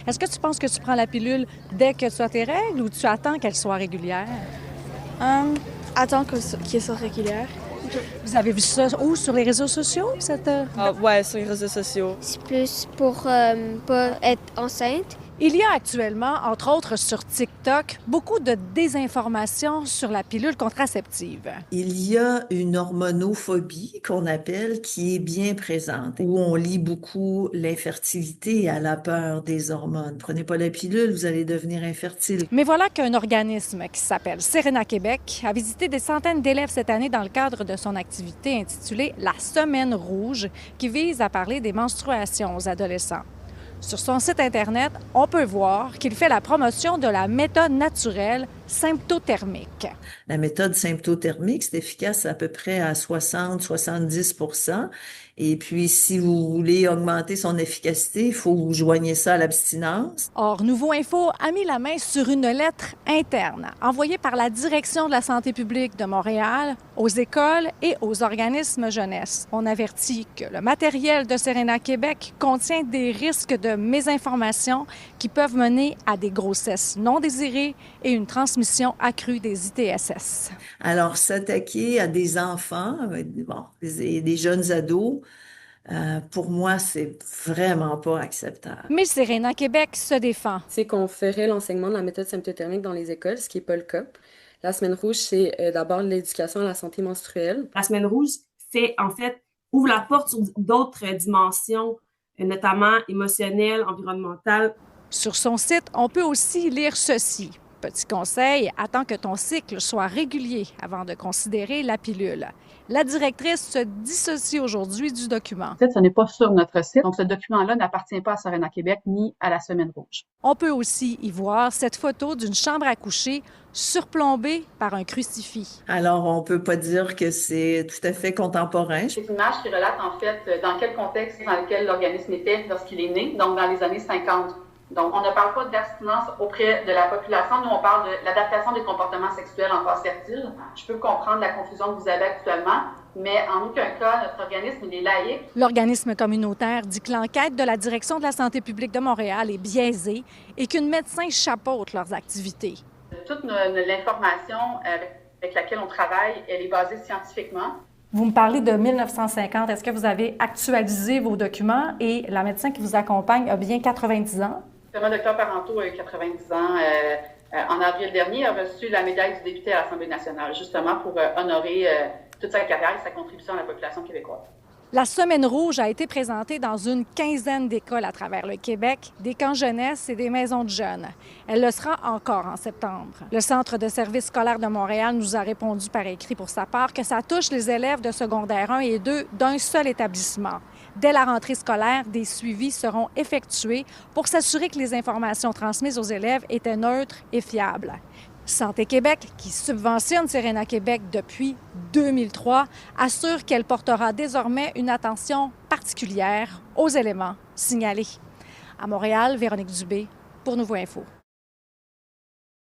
Est-ce que tu penses que tu prends la pilule dès que tu as tes règles ou tu attends qu'elle soit régulière? Attends qu'elle soit régulière. Vous avez vu ça où, sur les réseaux sociaux, Ah, ouais, sur les réseaux sociaux. C'est plus pour pas être enceinte. Il y a actuellement, entre autres sur TikTok, beaucoup de désinformation sur la pilule contraceptive. Il y a une hormonophobie qu'on appelle qui est bien présente, où on lit beaucoup l'infertilité à la peur des hormones. Prenez pas la pilule, vous allez devenir infertile. Mais voilà qu'un organisme qui s'appelle Serena Québec a visité des centaines d'élèves cette année dans le cadre de son activité intitulée La Semaine rouge, qui vise à parler des menstruations aux adolescents. Sur son site Internet, on peut voir qu'il fait la promotion de la méthode naturelle symptothermique. La méthode symptothermique, c'est efficace à peu près à 60-70%. Et puis, si vous voulez augmenter son efficacité, il faut que vous joigner ça à l'abstinence. Or, Nouveau Info a mis la main sur une lettre interne envoyée par la Direction de la santé publique de Montréal aux écoles et aux organismes jeunesse. On avertit que le matériel de Serena Québec contient des risques de mésinformation qui peuvent mener à des grossesses non désirées et une transmission accrue des ITSS. Alors, s'attaquer à des enfants, des jeunes ados, pour moi, c'est vraiment pas acceptable. Mais Serena Québec se défend. C'est qu'on ferait l'enseignement de la méthode symptothermique dans les écoles, ce qui n'est pas le cas. La semaine rouge, c'est d'abord l'éducation à la santé menstruelle. La semaine rouge ouvre la porte sur d'autres dimensions, notamment émotionnelles, environnementales. Sur son site, on peut aussi lire ceci. Petit conseil, attends que ton cycle soit régulier avant de considérer la pilule. La directrice se dissocie aujourd'hui du document. Ce n'est pas sur notre site, donc ce document-là n'appartient pas à Serena Québec ni à la Semaine rouge. On peut aussi y voir cette photo d'une chambre à coucher surplombée par un crucifix. Alors, on peut pas dire que c'est tout à fait contemporain. C'est une image qui relate en fait dans quel contexte dans lequel l'organisme était lorsqu'il est né, donc dans les années 50. Donc, on ne parle pas d'abstinence auprès de la population. Nous, on parle de l'adaptation des comportements sexuels en phase fertile. Je peux comprendre la confusion que vous avez actuellement, mais en aucun cas, notre organisme, il est laïque. L'organisme communautaire dit que l'enquête de la Direction de la santé publique de Montréal est biaisée et qu'une médecin chapeaute leurs activités. Toute l'information avec laquelle on travaille, elle est basée scientifiquement. Vous me parlez de 1950. Est-ce que vous avez actualisé vos documents et la médecin qui vous accompagne a bien 90 ans? Le docteur Parenteau a eu 90 ans. En avril dernier, a reçu la médaille du député à l'Assemblée nationale, justement pour honorer toute sa carrière et sa contribution à la population québécoise. La Semaine rouge a été présentée dans une quinzaine d'écoles à travers le Québec, des camps jeunesse et des maisons de jeunes. Elle le sera encore en septembre. Le Centre de services scolaires de Montréal nous a répondu par écrit pour sa part que ça touche les élèves de secondaire 1 et 2 d'un seul établissement. Dès la rentrée scolaire, des suivis seront effectués pour s'assurer que les informations transmises aux élèves étaient neutres et fiables. Santé Québec, qui subventionne Serena Québec depuis 2003, assure qu'elle portera désormais une attention particulière aux éléments signalés. À Montréal, Véronique Dubé pour Nouveau Info.